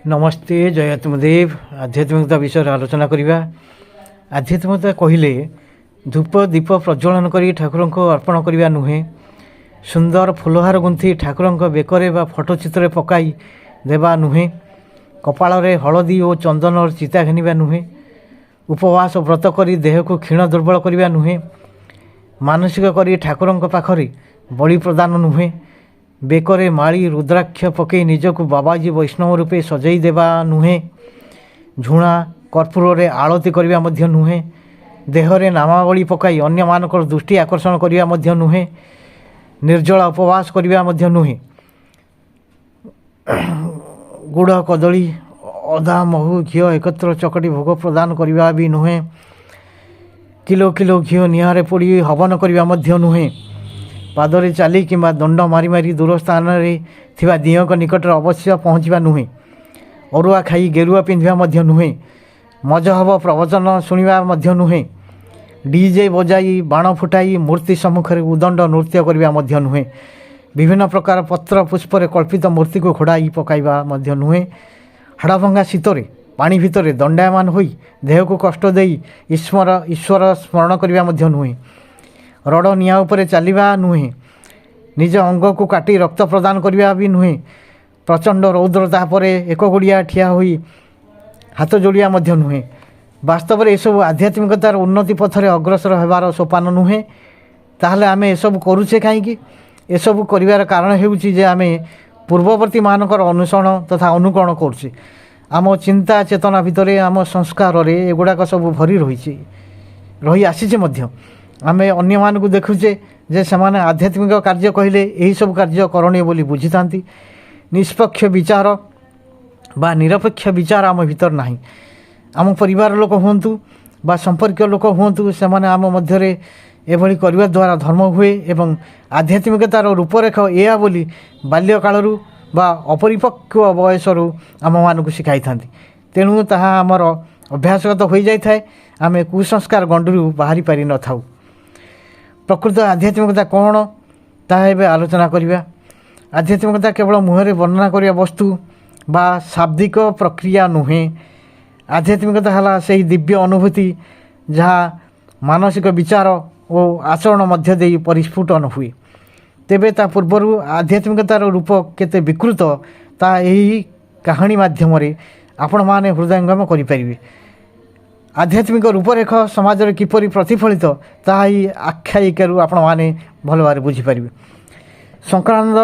नमस्ते जय आत्मदेव। आध्यात्मिकता विषय आलोचना करवा। आध्यात्मिकता कहले धूप दीप प्रज्वलन कर ठाकुर को अर्पण करवा नुहे, सुंदर फुलहार गुंथि ठाकुर बेकरे बा फटोचित्र पकाई देवा नुहे, कपाल हलदी और चंदन चिता घानिबा नुहे, उपवास व्रत कर देह को क्षीण दुर्बल करवा नुहे, मानसिक कर ठाकुर पाखरे बलि प्रदान नुहे, बेकरे माड़ी रुद्राक्ष पकई निजक बाबाजी वैष्णव रूपे सजई देवा नुहे, झुणा कर्पूर आलती करवा मध्य नुहे, देहरे नामावली पकाई अन्य मानकर दृष्टि आकर्षण करवा मध्य नुहे, निर्जला उपवास करवा मध्य नुहे, गुड़ कदली अदा महू घी एकत्र चकटी भोग प्रदान करवा भी नुहे, किलो किलो घी निआरे पोड़ी हवन करवा मध्य नुहे, पादरे चाली कि दंड मारी मारी दूर स्थान में दिह निकट अवश्य पहुँचवा नुहे, अरुआ खाई गेरुआ पिंधा नुहे, मजहब प्रवचन शुणा नुहे, डीजे बजाई बाण फुटाई मूर्ति सम्मुख में उदंड नृत्य करवा नुहे, विभिन्न प्रकार पत्र पुष्पर कल्पित मूर्ति को खोड़ाई पकाइबा नुहे, हाड़भंगा शीतर पानी भितर दंडायमान होई देह को कष्ट दे ईश्वर स्मरण करवा नुहे, रड़ निआ उपर चलवा नुहे, निज अंग को काटी रक्त प्रदान करवा भी नुहे, प्रचंड रौद्र तापर एक गुड़िया ठिया हुई हाथ जोड़िया नुहे। वास्तव में यह आध्यात्मिकतार उन्नति पथरे अग्रसर होबार सोपान नुहे। ताहले आमे एसबू करुचे कहीं एसबू कर कारण होउछि आमे पूर्ववर्ती मानकर अनुसरण तथा अनुकरण करुचे। आम चिंता चेतना भितर आम संस्कार रे एगुड़ाक सब भरी रही आसीचे मध्य आमे अन्य मान को देखुचे जे समान आध्यात्मिक कार्य कहले यही सब कार्य करणीय बोली बुझी थांती। निष्पक्ष विचार बा निरपेक्ष विचार आम भीतर नाही। आम परिवार लोक हुंतु बा संपर्क लोक हुंतु सेमाने आम मध्यरे एभली करबा द्वारा धर्म हुए एवं आध्यात्मिकतार रूपरेख एया बोली बाल्यकालरू बा अपरिपक्व बयसरू आम मानक शिखाई थांती। तेणु ताहा आमर अभ्यासगत हो जाई थाए। आमे कुसंस्कार गंडरू बाहरी पारि न थाउ। प्रकृत आध्यात्मिकता कौन ताहा एबे आलोचना करिबा। आध्यात्मिकता केवल मुहरे वर्णना करिया वस्तु बा शाब्दिक प्रक्रिया नुहे। आध्यात्मिकता हला सही दिव्य अनुभूति जहाँ मानसिक विचार और आचरण मध्य दे परिस्फुटन हुए। तेबे ता पूर्वरु आध्यात्मिकतार रूप केते विकृत ता यही कहानी माध्यम आपण माने हृदयंगम करिपारिबे। आध्यात्मिक रूपरेख समाज रे किपरि प्रतिफलित ताही आख्यायिकारू आपण माने भल भाव बुझीपारे। संक्रांत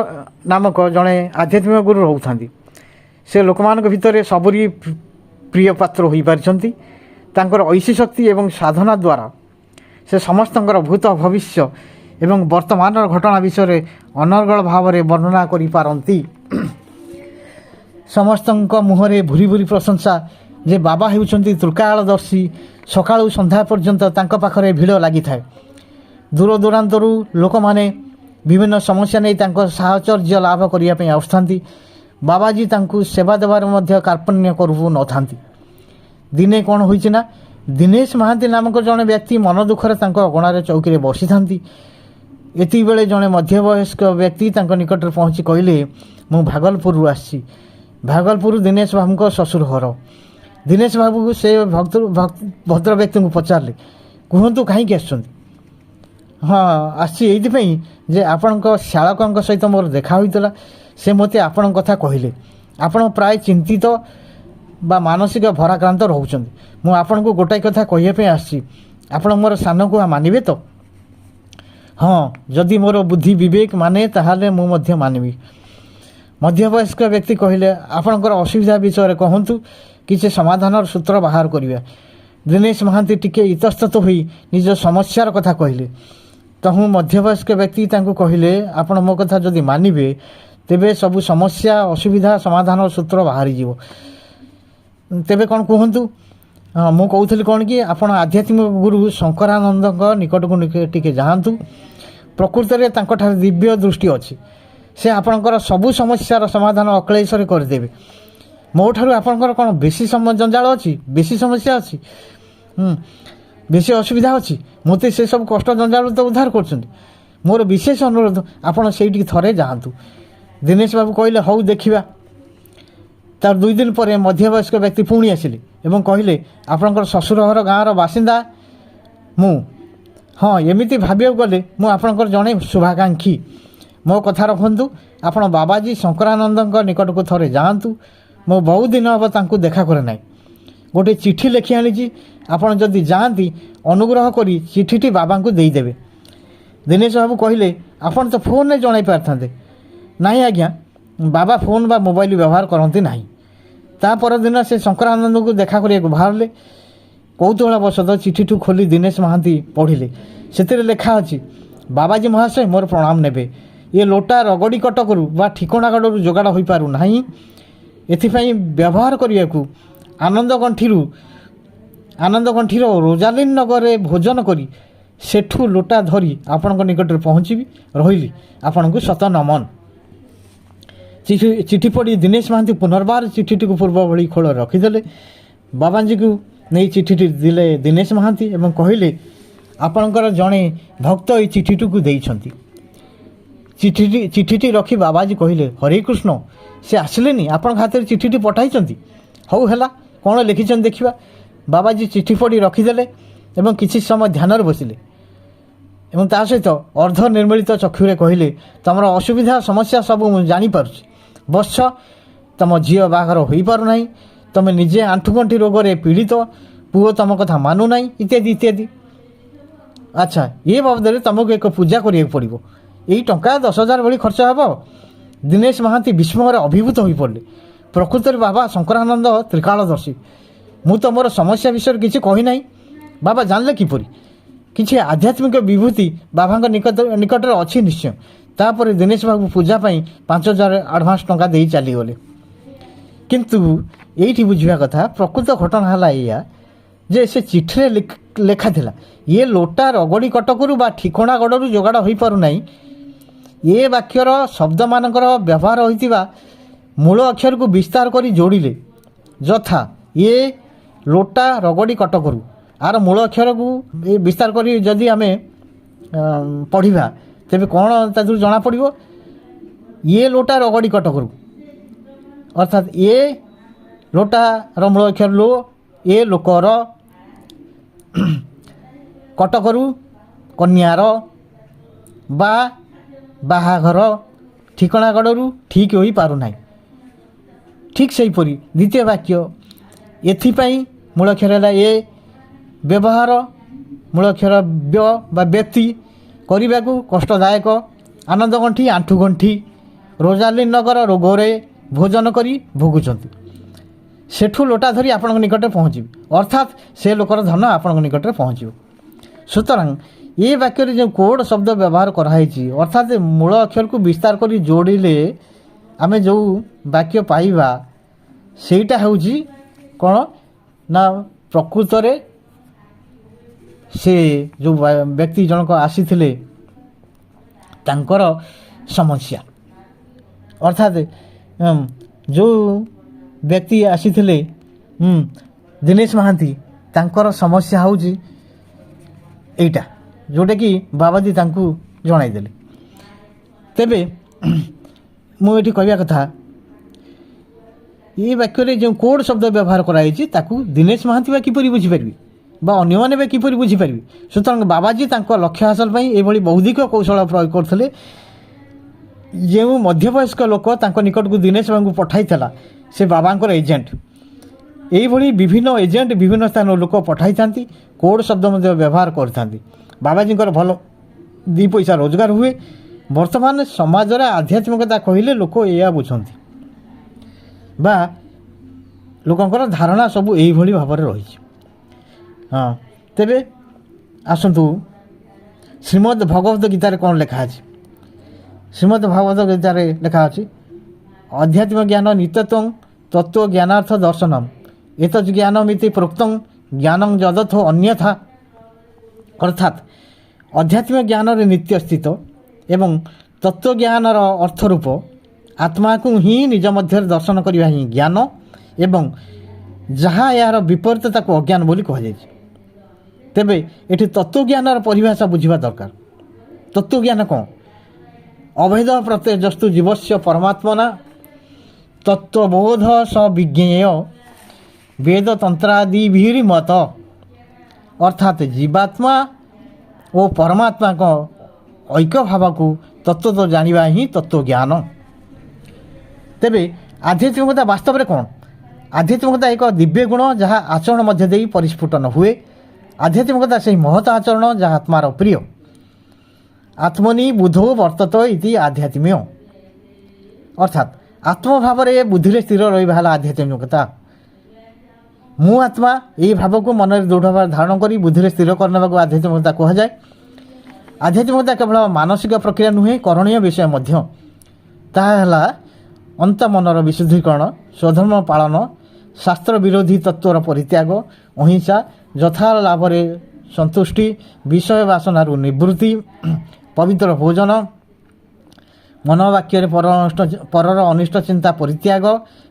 नामक जड़े आध्यात्मिक गुरु रोथांती। से लोकमान भितर सबरी प्रिय पात्र हो पारिछंती। तांकर ऐशी शक्ति एवं साधना द्वारा से समस्तंकर भूत भविष्य एवं वर्तमान घटना विषय अनर्गल भाव में वर्णना करि पारंती। समस्तंक मुहरे भूरी भूरी प्रशंसा जे बाबा हेउछंती त्रिकालदर्शी। सकाळू संध्या पर्यंत तांक पाखरे भिड़ लगी थाए। दूर दूरांतरू लोक माने विभिन्न समस्या नहीं तांको साहचर्य लाभ करिया पे आउथांती। बाबाजी तांकु सेवा देवार मध्य कार्पण्य करू न थांती। दिने कौन होइछि ना दिनेश महांती नामक जड़े व्यक्ति मन दुखरे तांको अगणारे चौकी बसी थांती। एति बेले जड़े मध्यवयस्क व्यक्ति तांको निकट पहुँची कहले मु भागलपुर आसी। भागलपुर दिनेश बाबू को ससुर घर। दिनेश बाबू को से भद्र व्यक्ति को पचारे कहतु कहीं आसुँच। हाँ आसी ये जे आपण शालक सहित मोर देखा होता से मते आपण कथा कहले आपण प्राय चिंतित बा मानसिक भराक्रांत रोचंती। मु आपण को गोटाई कथा कहिए आसी आपण मोर सान को मानिबे तो। हाँ जदि मोर बुद्धि विवेक माने ताहाले मु मध्य मानिबी। मध्यवयस्क व्यक्ति कहले आपणकर असुविधा विषय कहतु किसी समाधान सूत्र बाहर करिया। दिनेश महांती टिके इतस्तत होई निज समस्यार कथा कहले। तहु मध्यवयस्क व्यक्ति तांको कहले आपण मो कथा जदि मानिबे तेबे सबु समस्या असुविधा समाधान सूत्र बाहरी जीवो। तेबे कौन कहतु मु कहूली कौन कि आपण आध्यात्मिक गुरु शंकरानंद निकट को टिके जातु। प्रकृत में तांको दिव्य दृष्टि अच्छी। से आपणकर सबु समस्यार समाधान अक्लेशरे करदेवे। मो ठारू आपणकर कौन बेसी जंजाल अच्छी बेसी समस्या अच्छी बेसी असुविधा अच्छी मते से सब कष्ट जंजाल तो उद्धार कर मोर विशेष अनुरोध आपण से थरे जातु। दिनेश बाबू कहले हौ देखिबा। ତାର 2 ଦିନ ପରେ ମଧ୍ୟବୟସ୍କ ବ୍ୟକ୍ତି ପୁଣି ଆସିଲେ ଏବଂ କହିଲେ ଆପଣଙ୍କର ଶ୍ୱଶୁର ଘର ଗାଁର ବାସିନ୍ଦା ମୁଁ। ହଁ, ଏମିତି ଭାବିବାକୁ ଗଲେ ମୁଁ ଆପଣଙ୍କର ଜଣେ ଶୁଭାକାଂକ୍ଷୀ। ମୋ କଥା ରଖନ୍ତୁ, ଆପଣ ବାବାଜୀ ଶଙ୍କରାନନ୍ଦଙ୍କ ନିକଟକୁ ଥରେ ଯାଆନ୍ତୁ। ମୁଁ ବହୁତ ଦିନ ହେବ ତାଙ୍କୁ ଦେଖା କରେ ନାହିଁ। ଗୋଟିଏ ଚିଠି ଲେଖି ଆଣିଛି, ଆପଣ ଯଦି ଯାଆନ୍ତି ଅନୁଗ୍ରହ କରି ଚିଠିଟି ବାବାଙ୍କୁ ଦେଇଦେବେ। ଦିନେଶ ବାବୁ କହିଲେ, ଆପଣ ତ ଫୋନ୍ରେ ଜଣାଇ ପାରିଥାନ୍ତେ। ନାହିଁ ଆଜ୍ଞା, ବାବା ଫୋନ୍ ବା ମୋବାଇଲ ବ୍ୟବହାର କରନ୍ତି ନାହିଁ। ତା ପରଦିନ ସେ ଶଙ୍କରାନନ୍ଦଙ୍କୁ ଦେଖା କରିବାକୁ ବାହାରିଲେ। କୌତୂହଳବଶତଃ ଚିଠିକୁ ଖୋଲି ଦିନେଶ ମହାନ୍ତି ପଢ଼ିଲେ। ସେଥିରେ ଲେଖା ଅଛି, ବାବାଜୀ ମହାଶୟ ମୋର ପ୍ରଣାମ ନେବେ। ଏ ଲୋଟା ରଗଡ଼ି କଟକରୁ ବା ଠିକଣାଗଡ଼ରୁ ଯୋଗାଡ଼ ହୋଇପାରୁ ନାହିଁ। ଏଥିପାଇଁ ବ୍ୟବହାର କରିବାକୁ ଆନନ୍ଦଗଣ୍ଠିର ରୋଜାଲିନ ନଗରରେ ଭୋଜନ କରି ସେଠୁ ଲୋଟା ଧରି ଆପଣଙ୍କ ନିକଟରେ ପହଞ୍ଚିବି। ରହିଲି, ଆପଣଙ୍କୁ ଶତ ନମନ। ଚିଠି ପଢ଼ି ଦିନେଶ ମହାନ୍ତି ପୁନର୍ବାର ଚିଠିଟିକୁ ପୂର୍ବ ଭଳି ଖୋଳରେ ରଖିଦେଲେ। ବାବାଜୀକୁ ନେଇ ଚିଠିଟି ଦେଲେ ଦିନେଶ ମହାନ୍ତି ଏବଂ କହିଲେ, ଆପଣଙ୍କର ଜଣେ ଭକ୍ତ ଏହି ଚିଠିଟିକୁ ଦେଇଛନ୍ତି। ଚିଠିଟି ରଖି ବାବାଜୀ କହିଲେ, ହରେ କୃଷ୍ଣ, ସେ ଆସିଲେନି? ଆପଣଙ୍କ ହାତରେ ଚିଠିଟି ପଠାଇଛନ୍ତି? ହଉ ହେଲା, କ'ଣ ଲେଖିଛନ୍ତି ଦେଖିବା। ବାବାଜୀ ଚିଠି ପଢ଼ି ରଖିଦେଲେ ଏବଂ କିଛି ସମୟ ଧ୍ୟାନରେ ବସିଲେ ଏବଂ ତା ସହିତ ଅର୍ଦ୍ଧ ନିର୍ମିଳିତ ଚକ୍ଷୁରେ କହିଲେ, ତୁମର ଅସୁବିଧା ସମସ୍ୟା ସବୁ ମୁଁ ଜାଣିପାରୁଛି ବତ୍ସ। ତୁମ ଝିଅ ବାହାଘର ହୋଇପାରୁନାହିଁ, ତୁମେ ନିଜେ ଆଣ୍ଠୁଗଣ୍ଠି ରୋଗରେ ପୀଡ଼ିତ, ପୁଅ ତୁମ କଥା ମାନୁନାହିଁ, ଇତ୍ୟାଦି ଇତ୍ୟାଦି। ଆଚ୍ଛା, ଏ ବାବଦରେ ତୁମକୁ ଏକ ପୂଜା କରିବାକୁ ପଡ଼ିବ। ଏଇ ଟଙ୍କା 10,000 ଭଳି ଖର୍ଚ୍ଚ ହେବ। ଦିନେଶ ମହାନ୍ତି ବିସ୍ମୟରେ ଅଭିଭୂତ ହୋଇପଡ଼ିଲେ। ପ୍ରକୃତରେ ବାବା ଶଙ୍କରାନନ୍ଦ ତ୍ରିକାଳଦର୍ଶୀ। ମୁଁ ତ ମୋର ସମସ୍ୟା ବିଷୟରେ କିଛି କହିନାହିଁ, ବାବା ଜାଣିଲେ କିପରି? କିଛି ଆଧ୍ୟାତ୍ମିକ ବିଭୂତି ବାବାଙ୍କ ନିକଟରେ ଅଛି ନିଶ୍ଚୟ। ତାପରେ ଦିନେଶ ବାବୁ ପୂଜା ପାଇଁ 5,000 ଆଡ଼ଭାନ୍ସ ଟଙ୍କା ଦେଇ ଚାଲିଗଲେ। କିନ୍ତୁ ଏଇଠି ବୁଝିବା କଥା, ପ୍ରକୃତ ଘଟଣା ହେଲା ଏଇଆ ଯେ ସେ ଚିଠିରେ ଲେଖା ଥିଲା, ଇଏ ଲୋଟା ରଗଡ଼ି କଟକରୁ ବା ଠିକଣାଗଡ଼ରୁ ଯୋଗାଡ଼ ହୋଇପାରୁନାହିଁ। ଏ ବାକ୍ୟର ଶବ୍ଦମାନଙ୍କର ବ୍ୟବହାର ହୋଇଥିବା ମୂଳ ଅକ୍ଷରକୁ ବିସ୍ତାର କରି ଯୋଡ଼ିଲେ, ଯଥା ଇଏ ଲୋଟା ରଗଡ଼ି କଟକରୁ, ଆର ମୂଳ ଅକ୍ଷରକୁ ବିସ୍ତାର କରି ଯଦି ଆମେ ପଢ଼ିବା ତେବେ କ'ଣ ତାଥିରୁ ଜଣାପଡ଼ିବ? ଇଏ ଲୋଟା ରଗଡ଼ି କଟକରୁ, ଅର୍ଥାତ୍ ଏ ଲୋଟାର ମୂଳ ଅକ୍ଷର ଲୋ, ଏ ଲୋକର, କଟକରୁ କନ୍ୟାର ବା ବାହାଘର, ଠିକଣାଗଡ଼ରୁ ଠିକ୍ ହୋଇପାରୁନାହିଁ। ଠିକ୍ ସେହିପରି ଦ୍ୱିତୀୟ ବାକ୍ୟ, ଏଥିପାଇଁ ମୂଳ ଅକ୍ଷର ହେଲା ଏ, ବ୍ୟବହାର ମୂଳ ଅକ୍ଷର ବ୍ୟ ବା ବ୍ୟକ୍ତି, କରିବାକୁ କଷ୍ଟଦାୟକ, ଆନନ୍ଦଗଣ୍ଠି ଆଣ୍ଠୁଗଣ୍ଠି, ରୋଜାଲିନ ନଗର ରୋଗରେ ଭୋଜନ କରି ଭୋଗୁଛନ୍ତି। ସେଠୁ ଲୋଟା ଧରି ଆପଣଙ୍କ ନିକଟରେ ପହଞ୍ଚିବି, ଅର୍ଥାତ୍ ସେ ଲୋକର ଧନ ଆପଣଙ୍କ ନିକଟରେ ପହଞ୍ଚିବ। ସୁତରାଂ ଏ ବାକ୍ୟରେ ଯେଉଁ କୋଡ଼ ଶବ୍ଦ ବ୍ୟବହାର କରାହେଇଛି, ଅର୍ଥାତ୍ ମୂଳ ଅକ୍ଷରକୁ ବିସ୍ତାର କରି ଯୋଡ଼ିଲେ ଆମେ ଯେଉଁ ବାକ୍ୟ ପାଇବା ସେଇଟା ହେଉଛି କ'ଣ ନା, ପ୍ରକୃତରେ ସେ ଯେଉଁ ବ୍ୟକ୍ତି ଜଣକ ଆସିଥିଲେ ତାଙ୍କର ସମସ୍ୟା, ଅର୍ଥାତ୍ ଯେଉଁ ବ୍ୟକ୍ତି ଆସିଥିଲେ ଦିନେଶ ମହାନ୍ତି, ତାଙ୍କର ସମସ୍ୟା ହେଉଛି ଏଇଟା, ଯେଉଁଟାକି ବାବାଜୀ ତାଙ୍କୁ ଜଣାଇଦେଲେ। ତେବେ ମୁଁ ଏଠି କହିବା କଥା, ଏ ବାକ୍ୟରେ ଯେଉଁ କୋଡ଼ ଶବ୍ଦ ବ୍ୟବହାର କରାଯାଇଛି ତାକୁ ଦିନେଶ ମହାନ୍ତି ବା କିପରି ବୁଝିପାରିବେ ବା ଅନ୍ୟମାନେ ବା କିପରି ବୁଝିପାରିବେ? ସୁତରାଂ ବାବାଜୀ ତାଙ୍କ ଲକ୍ଷ୍ୟ ହାସଲ ପାଇଁ ଏଭଳି ବୌଦ୍ଧିକ କୌଶଳ ପ୍ରୟୋଗ କରୁଥିଲେ। ଯେଉଁ ମଧ୍ୟବୟସ୍କ ଲୋକ ତାଙ୍କ ନିକଟକୁ ଦିନେଶ ବାବୁଙ୍କୁ ପଠାଇଥିଲା ସେ ବାବାଙ୍କର ଏଜେଣ୍ଟ। ଏଇଭଳି ବିଭିନ୍ନ ଏଜେଣ୍ଟ ବିଭିନ୍ନ ସ୍ଥାନରୁ ଲୋକ ପଠାଇଥାନ୍ତି, କୋଡ଼ ଶବ୍ଦ ମଧ୍ୟ ବ୍ୟବହାର କରିଥାନ୍ତି। ବାବାଜୀଙ୍କର ଭଲ 2 ପଇସା ରୋଜଗାର ହୁଏ। ବର୍ତ୍ତମାନ ସମାଜରେ ଆଧ୍ୟାତ୍ମିକତା କହିଲେ ଲୋକ ଏଇଆ ବୁଝନ୍ତି ବା ଲୋକଙ୍କର ଧାରଣା ସବୁ ଏଇଭଳି ଭାବରେ ରହିଛି। ହଁ, ତେବେ ଆସନ୍ତୁ ଶ୍ରୀମଦ୍ ଭଗବତ ଗୀତାରେ କ'ଣ ଲେଖା ଅଛି। ଶ୍ରୀମଦ୍ ଭଗବତ ଗୀତାରେ ଲେଖା ଅଛି, ଅଧ୍ୟାତ୍ମ ଜ୍ଞାନ ନିତ୍ୟତ୍ୱଂ ତତ୍ତ୍ୱ ଜ୍ଞାନାର୍ଥ ଦର୍ଶନମ୍ ଏତତ୍ ଜ୍ଞାନମିତି ପ୍ରୋକ୍ତଂ ଜ୍ଞାନଂ ଯଦଥୋ ଅନ୍ୟଥା। ଅର୍ଥାତ୍ ଅଧ୍ୟାତ୍ମ ଜ୍ଞାନରେ ନିତ୍ୟ ସ୍ଥିତ ଏବଂ ତତ୍ତ୍ୱଜ୍ଞାନର ଅର୍ଥରୂପ ଆତ୍ମାକୁ ହିଁ ନିଜ ମଧ୍ୟରେ ଦର୍ଶନ କରିବା ହିଁ ଜ୍ଞାନ ଏବଂ ଯାହା ଏହାର ବିପରୀତ ତାକୁ ଅଜ୍ଞାନ ବୋଲି କୁହାଯାଇଛି। ତେବେ ଏଠି ତତ୍ତ୍ୱଜ୍ଞାନର ପରିଭାଷା ବୁଝିବା ଦରକାର। ତତ୍ତ୍ୱଜ୍ଞାନ କ'ଣ? ଅଭେଦ ପ୍ରତ୍ୟୟଜସ୍ତୁ ଜୀବସ୍ୟ ପରମାତ୍ମନା तत्वबोध स विज्ञेय वेदतंत्रादिभिर्मत अर्थात जीवात्मा और परमात्मा को ऐक्य भाव को तत्व तो जानिबा ही तत्व ज्ञान। तेबे आध्यात्मिकता वास्तव में कौन? आध्यात्मिकता एक दिव्य गुण जहाँ आचरण मध्य देई परिस्फुटन हुए। आध्यात्मिकता से महत आचरण जहाँ आत्मार प्रिय। आत्मनि बुधो वर्तत इति आध्यात्म्य अर्थात आत्मभाव बुद्धि स्थिर रहा आध्यात्मिकता। मु आत्मा यही भाव को मन में दृढ़ भाव धारण कर बुद्धि स्थिर करने को आध्यात्मिकता कहुए। आध्यात्मिकता केवल मानसिक प्रक्रिया नुहे करणीय विषय मध्य। ताहा अंत मनर विशुद्धीकरण, स्वधर्म पालन, शास्त्र विरोधी तत्वर परित्याग, अहिंसा, यथा लाभ संतुष्टि, विषय वासनार निवृत्ति, पवित्र भोजन, मनोवाक्य परर अनिष्ट चिंता परित्याग,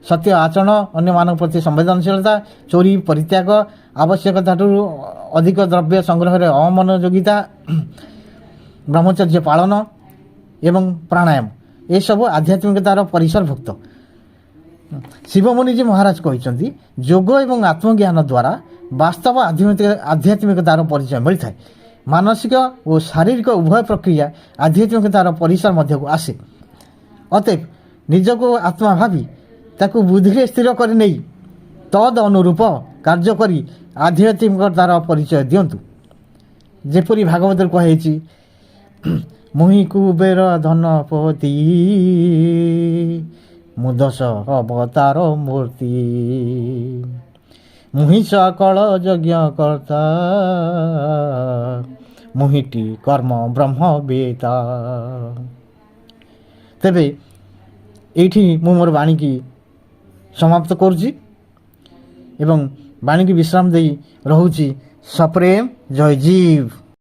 सत्य आचरण, अन्य मानव प्रति संवेदनशीलता, चोरी परित्याग, आवश्यकता अधिक द्रव्य संग्रह अमनोयोगिता, ब्रह्मचर्य पालन एवं प्राणायाम ये सब आध्यात्मिकतार परिसरभुक्त। शिवमुनि जी महाराज कहते योग एवं आत्मज्ञान द्वारा वास्तव आध्यात्मिकतार परिचय मिलता है। मानसिक और शारीरिक उभय प्रक्रिया आध्यात्मिकतार परिसर मध्य को आसे। अतएव निजको आत्मा भावी ताकू बुद्धि स्थिर कर नहीं तद अनुरूप कार्य करी आध्यात्मिकतार परिचय दिंतु। जेपरी भागवत कही मुहि कुबेर धनपति मुदस अवतार मूर्ति मुहि सकल यज्ञ कर्ता मुहिटी कर्म ब्रह्म वेता। तेबे एठी मु मोर वाणी की समाप्त करुछि एवं वाणी की विश्राम देई रहुछि। सप्रेम जय जीव।